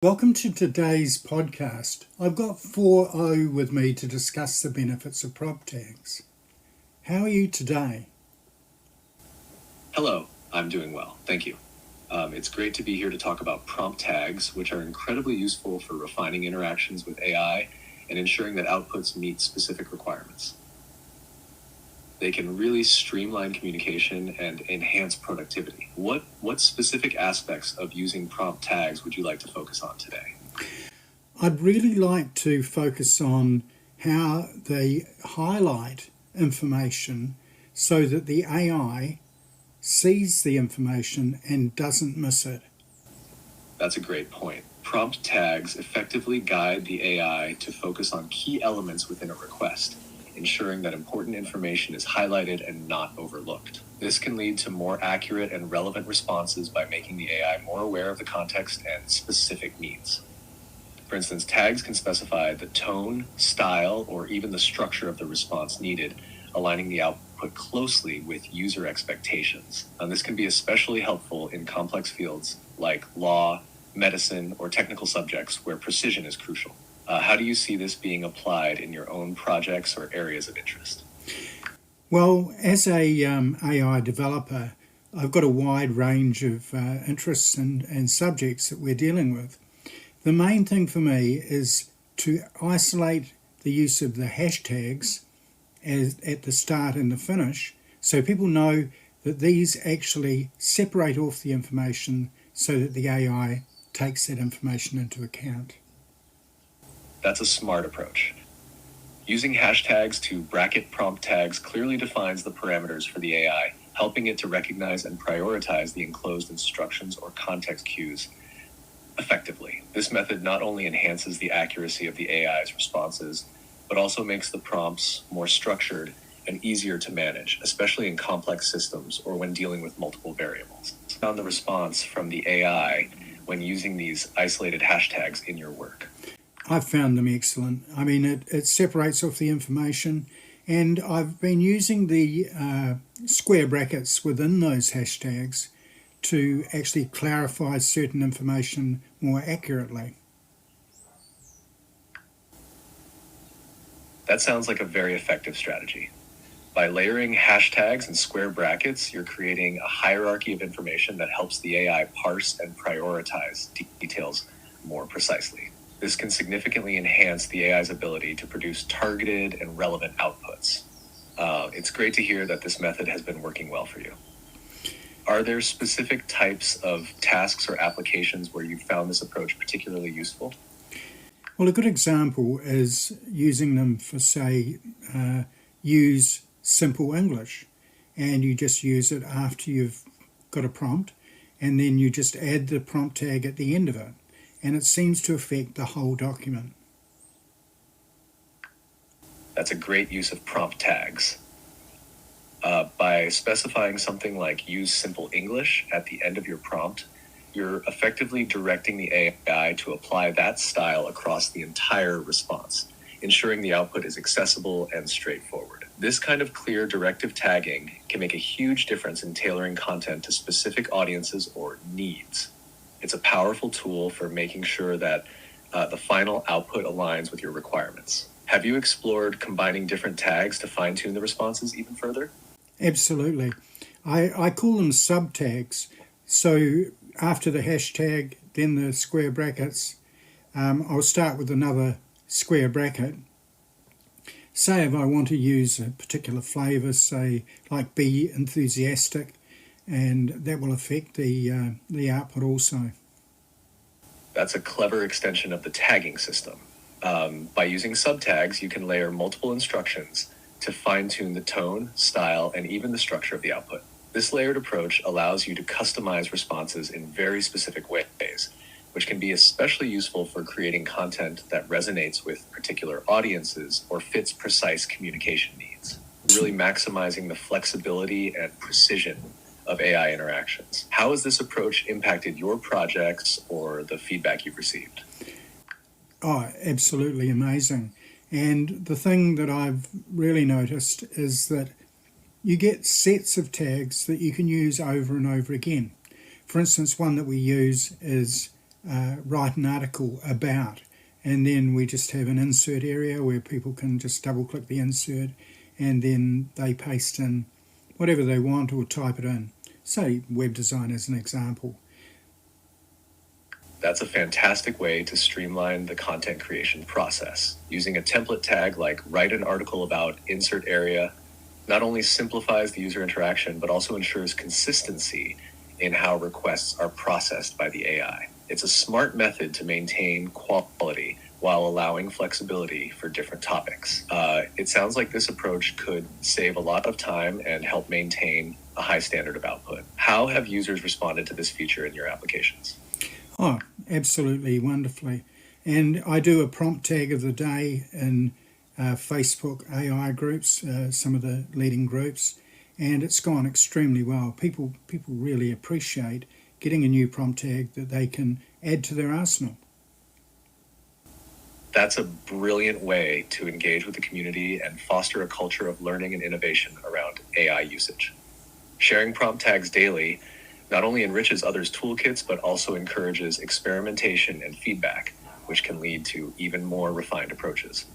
Welcome to today's podcast. I've got 4O with me to discuss the benefits of PromptTags. How are you today? Hello, I'm doing well, thank you. It's great to be here to talk about prompt tags, which are incredibly useful for refining interactions with AI and ensuring that outputs meet specific requirements. They can really streamline communication and enhance productivity. What specific aspects of using prompt tags would you like to focus on today? I'd really like to focus on how they highlight information so that the AI sees the information and doesn't miss it. That's a great point. Prompt tags effectively guide the AI to focus on key elements within a request, ensuring that important information is highlighted and not overlooked. This can lead to more accurate and relevant responses by making the AI more aware of the context and specific needs. For instance, tags can specify the tone, style, or even the structure of the response needed, aligning the output closely with user expectations. And this can be especially helpful in complex fields like law, medicine, or technical subjects where precision is crucial. How do you see this being applied in your own projects or areas of interest? Well, as a AI developer, I've got a wide range of interests and subjects that we're dealing with. The main thing for me is to isolate the use of the hashtags at the start and the finish, so people know that these actually separate off the information so that the AI takes that information into account. That's a smart approach. Using hashtags to bracket prompt tags clearly defines the parameters for the AI, helping it to recognize and prioritize the enclosed instructions or context cues effectively. This method not only enhances the accuracy of the AI's responses, but also makes the prompts more structured and easier to manage, especially in complex systems or when dealing with multiple variables. Found the response from the AI when using these isolated hashtags in your work? I've found them excellent. I mean, it separates off the information, and I've been using the square brackets within those hashtags to actually clarify certain information more accurately. That sounds like a very effective strategy. By layering hashtags and square brackets, you're creating a hierarchy of information that helps the AI parse and prioritize details more precisely. This can significantly enhance the AI's ability to produce targeted and relevant outputs. It's great to hear that this method has been working well for you. Are there specific types of tasks or applications where you found this approach particularly useful? Well, a good example is using them for, say, use simple English, and you just use it after you've got a prompt, and then you just add the prompt tag at the end of it, and it seems to affect the whole document. That's a great use of prompt tags. By specifying something like use simple English at the end of your prompt, you're effectively directing the AI to apply that style across the entire response, ensuring the output is accessible and straightforward. This kind of clear directive tagging can make a huge difference in tailoring content to specific audiences or needs. It's a powerful tool for making sure that the final output aligns with your requirements. Have you explored combining different tags to fine-tune the responses even further? Absolutely. I call them subtags. So after the hashtag, then the square brackets, I'll start with another square bracket. Say if I want to use a particular flavour, say like be enthusiastic, and that will affect the output also. That's a clever extension of the tagging system. By using subtags, you can layer multiple instructions to fine-tune the tone, style, and even the structure of the output. This layered approach allows you to customize responses in very specific ways, which can be especially useful for creating content that resonates with particular audiences or fits precise communication needs, really maximizing the flexibility and precision of AI interactions. How has this approach impacted your projects or the feedback you've received? Oh, absolutely amazing. And the thing that I've really noticed is that you get sets of tags that you can use over and over again. For instance, one that we use is write an article about, and then we just have an insert area where people can just double click the insert and then they paste in whatever they want or type it in. Say web design as an example. That's a fantastic way to streamline the content creation process. Using a template tag like write an article about insert area not only simplifies the user interaction, but also ensures consistency in how requests are processed by the AI. It's a smart method to maintain quality while allowing flexibility for different topics. It sounds like this approach could save a lot of time and help maintain a high standard of output. How have users responded to this feature in your applications? Oh, absolutely wonderfully. And I do a prompt tag of the day in Facebook AI groups, some of the leading groups, and it's gone extremely well. People really appreciate getting a new prompt tag that they can add to their arsenal. That's a brilliant way to engage with the community and foster a culture of learning and innovation around AI usage. Sharing prompt tags daily not only enriches others' toolkits, but also encourages experimentation and feedback, which can lead to even more refined approaches.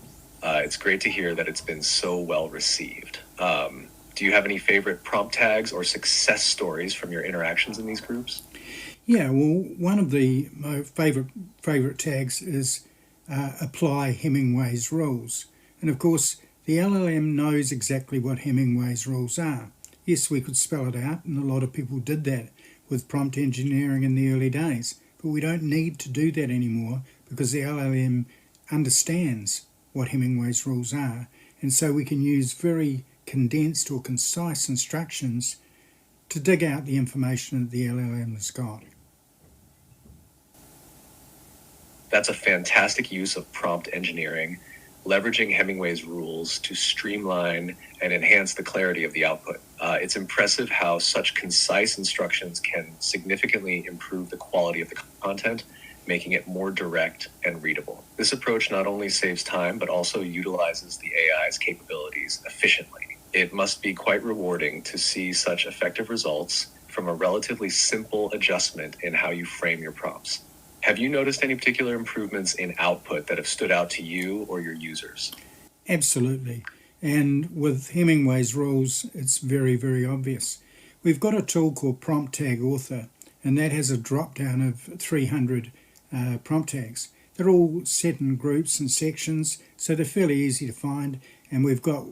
It's great to hear that it's been so well received. Do you have any favorite prompt tags or success stories from your interactions in these groups? Yeah, well, one of my favorite tags is apply Hemingway's rules. And of course, the LLM knows exactly what Hemingway's rules are. Yes, we could spell it out, and a lot of people did that with prompt engineering in the early days. But we don't need to do that anymore because the LLM understands what Hemingway's rules are. And so we can use very condensed or concise instructions to dig out the information that the LLM has got. That's a fantastic use of prompt engineering, leveraging Hemingway's rules to streamline and enhance the clarity of the output. It's impressive how such concise instructions can significantly improve the quality of the content, making it more direct and readable. This approach not only saves time, but also utilizes the AI's capabilities efficiently. It must be quite rewarding to see such effective results from a relatively simple adjustment in how you frame your prompts. Have you noticed any particular improvements in output that have stood out to you or your users? Absolutely. And with Hemingway's rules, it's very, very obvious. We've got a tool called PromptTag Author, and that has a drop-down of 300 prompt tags. They're all set in groups and sections, so they're fairly easy to find, and we've got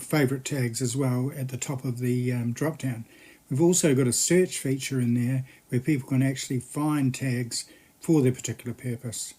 favorite tags as well at the top of the drop-down. We've also got a search feature in there where people can actually find tags for their particular purpose.